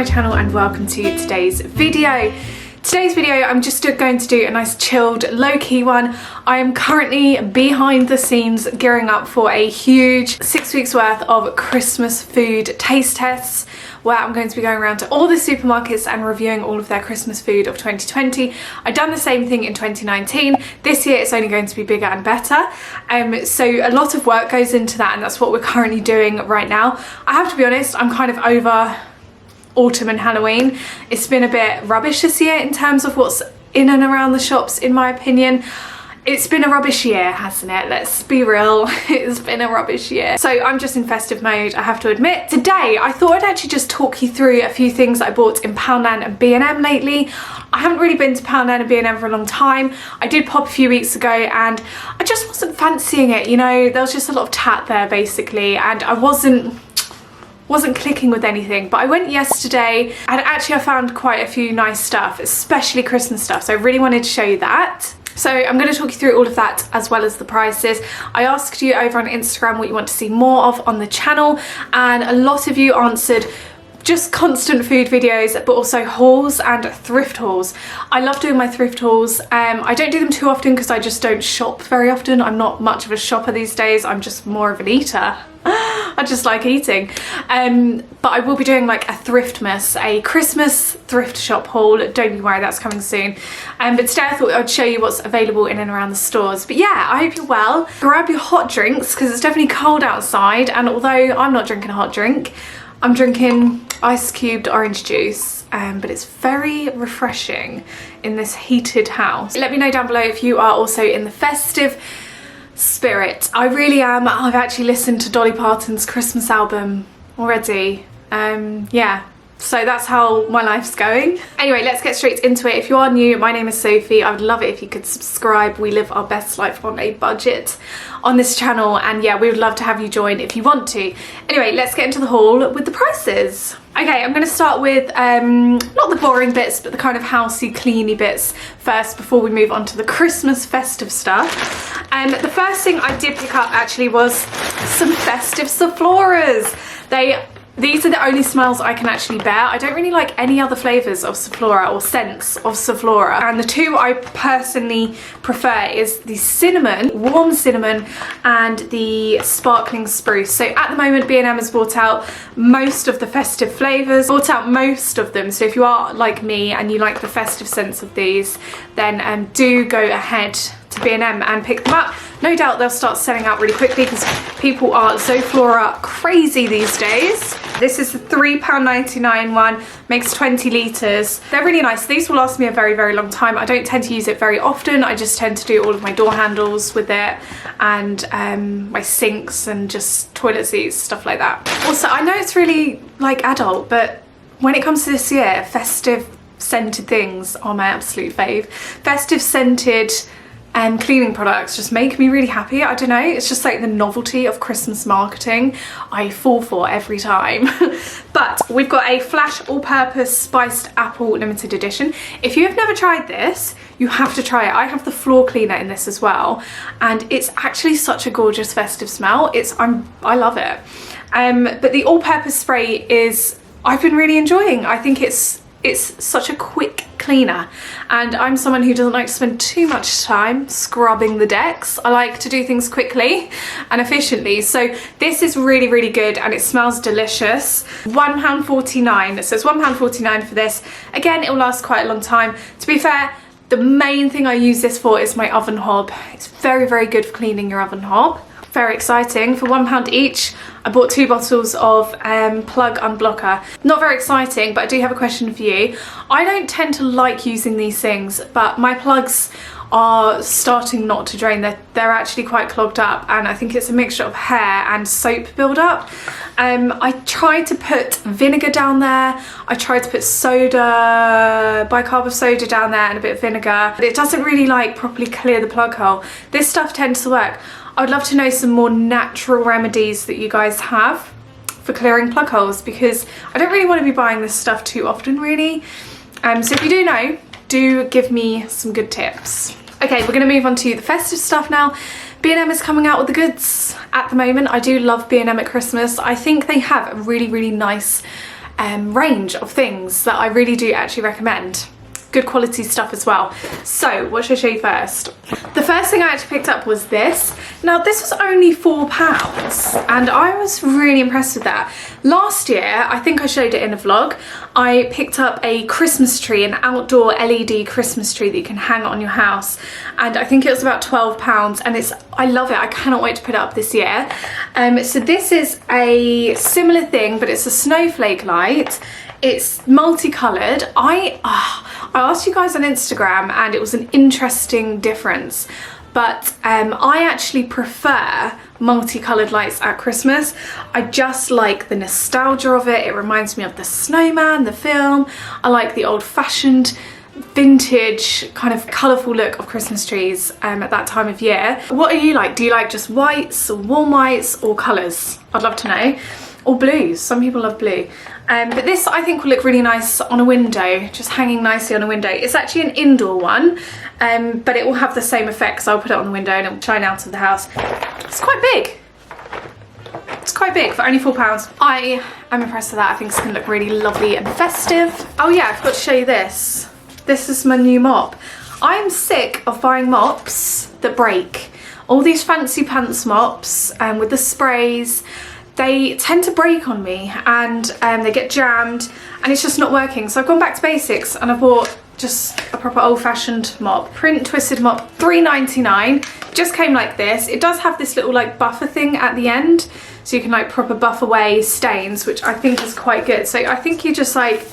my channel and welcome to today's video. Today's video, I'm just going to do a nice chilled, low-key one. I am currently behind the scenes gearing up for a huge 6 weeks worth of Christmas food taste tests where I'm going to be going around to all the supermarkets and reviewing all of their Christmas food of 2020. I've done the same thing in 2019. This year it's only going to be bigger and better. So a lot of work goes into that, and that's what we're currently doing right now. I have to be honest, I'm kind of over autumn and Halloween. It's been a bit rubbish this year in terms of what's in and around the shops, in my opinion. It's been a rubbish year, hasn't it? Let's be real. It's been a rubbish year. So I'm just in festive mode, I have to admit. Today, I thought I'd actually just talk you through a few things that I bought in Poundland and B&M lately. I haven't really been to Poundland and B&M for a long time. I did pop a few weeks ago and I just wasn't fancying it, you know? There was just a lot of tat there, basically, and I wasn't clicking with anything. But I went yesterday and actually I found quite a few nice stuff, especially Christmas stuff, so I really wanted to show you that. So I'm going to talk you through all of that as well as the prices. I asked you over on Instagram what you want to see more of on the channel, and a lot of you answered just constant food videos, but also hauls and thrift hauls. I love doing my thrift hauls. I don't do them too often because I just don't shop very often. I'm not much of a shopper these days. I'm just more of an eater. I just like eating. But I will be doing like a Thriftmas, a Christmas thrift shop haul. Don't you worry, that's coming soon. But today I thought I'd show you what's available in and around the stores. But yeah, I hope you're well. Grab your hot drinks because it's definitely cold outside, and although I'm not drinking a hot drink, I'm drinking ice cubed orange juice, but it's very refreshing in this heated house. Let me know down below if you are also in the festive spirit. I really am. I've actually listened to Dolly Parton's Christmas album already. Yeah. So that's how my life's going. Anyway, let's get straight into it. If you are new, my name is Sophie. I would love it if you could subscribe. We live our best life on a budget on this channel, and yeah, we would love to have you join if you want to. Anyway, let's get into the haul with the prices. Okay, I'm going to start with not the boring bits, but the kind of housey, cleany bits first before we move on to the Christmas festive stuff. The first thing I did pick up actually was some festive Sephloras. These are the only smells I can actually bear. I don't really like any other flavours of Sephora or scents of Sephora. And the two I personally prefer is the cinnamon, warm cinnamon, and the sparkling spruce. So at the moment, B&M has brought out most of the festive flavours, brought out most of them. So if you are like me and you like the festive scents of these, then do go ahead to B&M and pick them up. No doubt they'll start selling out really quickly because people are Zoflora crazy these days. This is the £3.99 one, makes 20 litres. They're really nice. These will last me a very, very long time. I don't tend to use it very often. I just tend to do all of my door handles with it, and my sinks and just toilet seats, stuff like that. Also, I know it's really like adult, but when it comes to this year, festive scented things are my absolute fave. Festive scented cleaning products just make me really happy. I don't know, it's just like the novelty of Christmas marketing I fall for every time. But we've got a Flash All-Purpose Spiced Apple Limited Edition. If you have never tried this, you have to try it. I have the floor cleaner in this as well, and it's actually such a gorgeous festive smell. I love it. But the all-purpose spray I've been really enjoying. I think it's such a quick cleaner, and I'm someone who doesn't like to spend too much time scrubbing the decks. I like to do things quickly and efficiently, so this is really, really good and it smells delicious. £1.49, so it's £1.49 for this. Again, it will last quite a long time. To be fair, the main thing I use this for is my oven hob. It's very, very good for cleaning your oven hob. Very exciting. For £1 each, I bought 2 bottles of plug unblocker. Not very exciting, but I do have a question for you. I don't tend to like using these things, but my plugs are starting not to drain. They're actually quite clogged up, and I think it's a mixture of hair and soap buildup. I tried to put vinegar down there. I tried to put soda, bicarb of soda down there and a bit of vinegar, but it doesn't really like properly clear the plug hole. This stuff tends to work. I would love to know some more natural remedies that you guys have for clearing plug holes, because I don't really want to be buying this stuff too often, really. So if you do know, do give me some good tips. Okay, we're going to move on to the festive stuff now. B&M is coming out with the goods at the moment. I do love B&M at Christmas. I think they have a really, really nice range of things that I really do actually recommend. Good quality stuff as well. So what should I show you first? The first thing I actually picked up was this. Now this was only £4 and I was really impressed with that. Last year, I think I showed it in a vlog, I picked up a Christmas tree, an outdoor LED Christmas tree that you can hang on your house, and I think it was about £12, and I love it. I cannot wait to put it up this year. So this is a similar thing, but it's a snowflake light. It's multicoloured. I asked you guys on Instagram and it was an interesting difference, but I actually prefer multicoloured lights at Christmas. I just like the nostalgia of it. It reminds me of the snowman, the film. I like the old-fashioned vintage kind of colourful look of Christmas trees at that time of year. What are you like? Do you like just whites or warm whites or colours? I'd love to know. Or blues, some people love blue. But this I think will look really nice on a window, just hanging nicely on a window. It's actually an indoor one, but it will have the same effect, so I'll put it on the window and it will shine out of the house. It's quite big. It's quite big for only £4. I am impressed with that. I think it's gonna look really lovely and festive. Oh yeah, I forgot to show you this. This is my new mop. I'm sick of buying mops that break. All these fancy pants mops with the sprays, they tend to break on me and they get jammed and it's just not working. So I've gone back to basics and I bought just a proper old-fashioned mop, print twisted mop, £3.99. Just came like this. It does have this little like buffer thing at the end, so you can like proper buff away stains, which I think is quite good. So I think you just like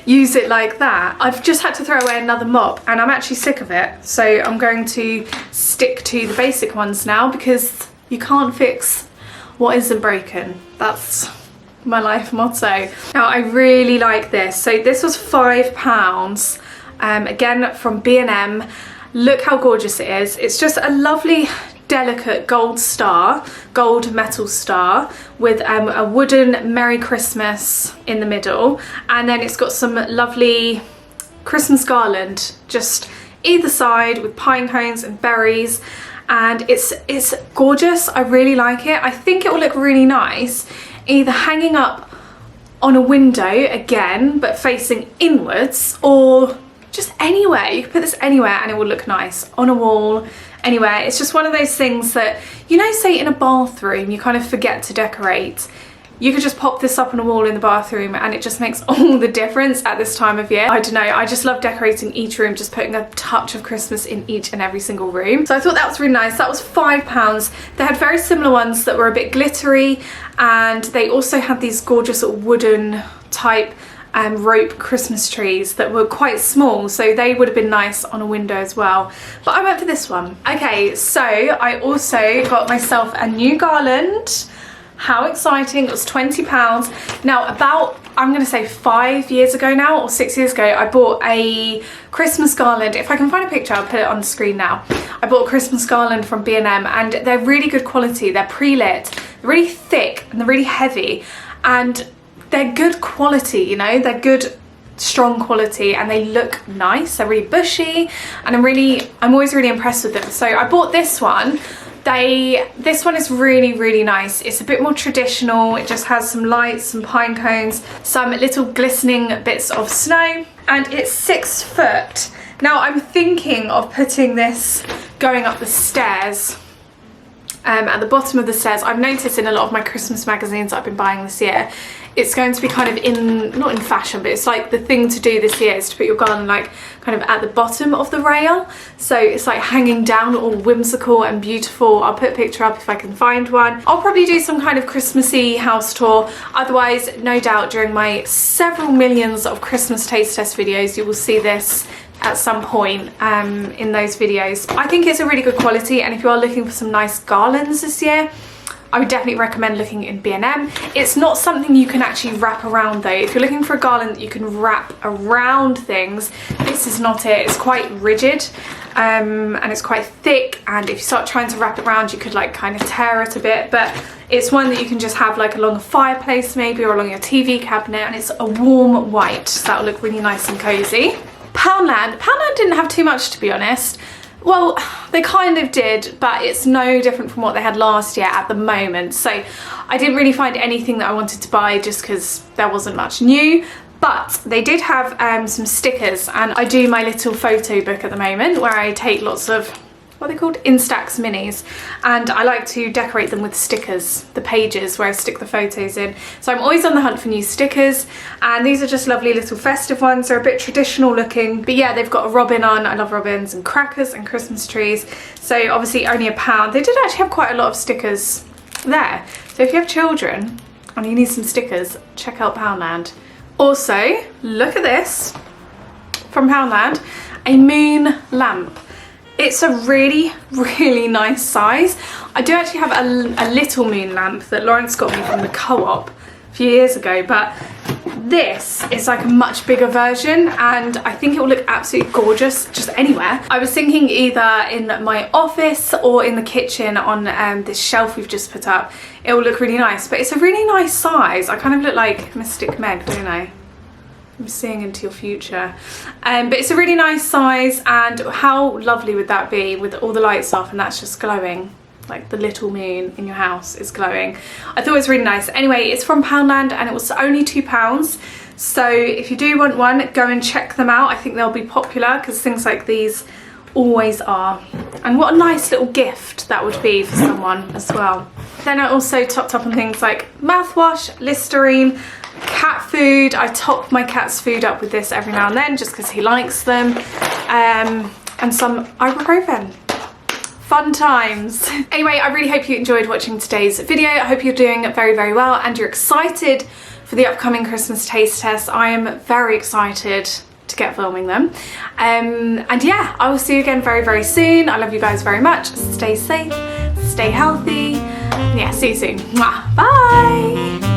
use it like that. I've just had to throw away another mop and I'm actually sick of it. So I'm going to stick to the basic ones now because you can't fix what isn't broken. That's my life motto. Now I really like this. So this was £5, again from B&M. Look how gorgeous it is. It's just a lovely delicate gold star, gold metal star with a wooden Merry Christmas in the middle, and then it's got some lovely Christmas garland just either side with pine cones and berries, and it's gorgeous. I really like it. I think it will look really nice either hanging up on a window again but facing inwards, or just anywhere. You can put this anywhere and it will look nice on a wall, anywhere. It's just one of those things that, you know, say in a bathroom you kind of forget to decorate. You could just pop this up on a wall in the bathroom and it just makes all the difference at this time of year. I don't know, I just love decorating each room, just putting a touch of Christmas in each and every single room. So I thought that was really nice. That was £5. They had very similar ones that were a bit glittery, and they also had these gorgeous wooden type rope Christmas trees that were quite small, so they would have been nice on a window as well. But I went for this one. Okay, so I also got myself a new garland. How exciting. It was £20. Now about, I'm gonna say 5 years ago now, or 6 years ago, I bought a Christmas garland. If I can find a picture, I'll put it on the screen now. I bought a Christmas garland from B&M and they're really good quality. They're pre-lit, they're really thick and they're really heavy, and they're good quality, you know, they're good strong quality and they look nice. They're really bushy and I'm always really impressed with them. So I bought this one. This one is really nice. It's a bit more traditional. It just has some lights, some pine cones, some little glistening bits of snow, and it's 6 foot. Now I'm thinking of putting this going up the stairs. At the bottom of the stairs. I've noticed in a lot of my Christmas magazines I've been buying this year, it's going to be kind of not in fashion, but it's like the thing to do this year is to put your garland like kind of at the bottom of the rail. So it's like hanging down, all whimsical and beautiful. I'll put a picture up if I can find one. I'll probably do some kind of Christmassy house tour. Otherwise, no doubt during my several millions of Christmas taste test videos, you will see this at some point in those videos. I think it's a really good quality, and if you are looking for some nice garlands this year, I would definitely recommend looking in B&M. It's not something you can actually wrap around though. If you're looking for a garland that you can wrap around things, this is not it. It's quite rigid and it's quite thick, and if you start trying to wrap it around you could like kind of tear it a bit, but it's one that you can just have like along a fireplace maybe, or along your TV cabinet, and it's a warm white, so that'll look really nice and cozy. Poundland didn't have too much, to be honest. Well, they kind of did, but it's no different from what they had last year at the moment. So I didn't really find anything that I wanted to buy just because there wasn't much new. But they did have some stickers, and I do my little photo book at the moment where I take lots of, what are they called? Instax minis, and I like to decorate them with stickers, the pages where I stick the photos in. So I'm always on the hunt for new stickers, and these are just lovely little festive ones. They're a bit traditional looking, but yeah, they've got a robin on. I love robins, and crackers and Christmas trees. So obviously only £1. They did actually have quite a lot of stickers there. So if you have children and you need some stickers, check out Poundland. Also, look at this from Poundland, a moon lamp. It's a really, really nice size. I do actually have a little moon lamp that Lawrence got me from the co-op a few years ago, but this is like a much bigger version, and I think it will look absolutely gorgeous just anywhere. I was thinking either in my office or in the kitchen on this shelf we've just put up. It will look really nice, but it's a really nice size. I kind of look like Mystic Meg, don't I? I'm seeing into your future. But it's a really nice size, and how lovely would that be with all the lights off and that's just glowing, like the little moon in your house is glowing. I thought it was really nice. Anyway, it's from Poundland and it was only £2. So if you do want one, go and check them out. I think they'll be popular because things like these always are. And what a nice little gift that would be for someone as well. Then I also topped up on things like mouthwash, Listerine, cat food. I top my cat's food up with this every now and then just because he likes them, and some ibuprofen. Fun times. Anyway, I really hope you enjoyed watching today's video. I hope you're doing very, very well and you're excited for the upcoming Christmas taste test. I am very excited to get filming them. And yeah, I will see you again very, very soon. I love you guys very much. Stay safe, stay healthy. Yeah, see you soon. Mwah. Bye.